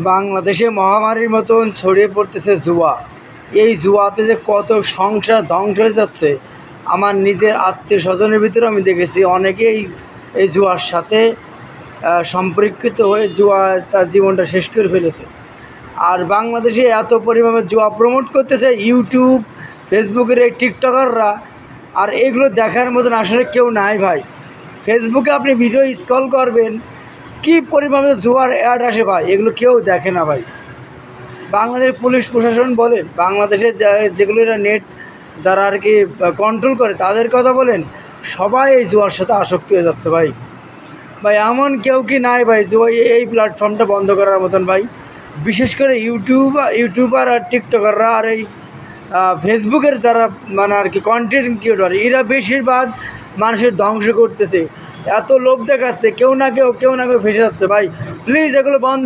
বাংলাদেশে মহামারীর মতন ছড়িয়ে পড়তেছে জুয়া। এই জুয়াতে যে কত সংসার ধ্বংস হয়ে যাচ্ছে, আমার নিজের আত্মীয় স্বজনের ভিতরে আমি দেখেছি অনেকেই এই জুয়ার সাথে সম্পর্কিত হয়ে জুয়া তার জীবনটা শেষ করে ফেলেছে। আর বাংলাদেশে এত পরিমাণে জুয়া প্রমোট করতেছে ইউটিউব, ফেসবুকের এই টিকটকাররা, আর এগুলো দেখার মতন আসলে কেউ নাই ভাই। ফেসবুকে আপনি ভিডিও স্ক্রল করবেন, কী পরিমাণে জুয়ার অ্যাড আসে ভাই, এগুলো কেউ দেখে না ভাই। বাংলাদেশ পুলিশ প্রশাসন বলেন, বাংলাদেশে যেগুলো এরা নেট যারা আর কি কন্ট্রোল করে তাদের কথা বলেন, সবাই এই জুয়ার সাথে আসক্ত হয়ে যাচ্ছে ভাই। ভাই এমন কেউ কি নাই ভাই জুয়া এই প্ল্যাটফর্মটা বন্ধ করার মতন ভাই। বিশেষ করে ইউটিউবার আর টিকটকাররা আর এই ফেসবুকের যারা মানে আর কি কন্টেন্ট ক্রিয়েটর, এরা বেশিরভাগ মানুষের ধ্বংস করতেছে। এত লোভ দেখাচ্ছে, কেউ না কেউ ফেসে যাচ্ছে ভাই। প্লিজ এগুলো বন্ধ।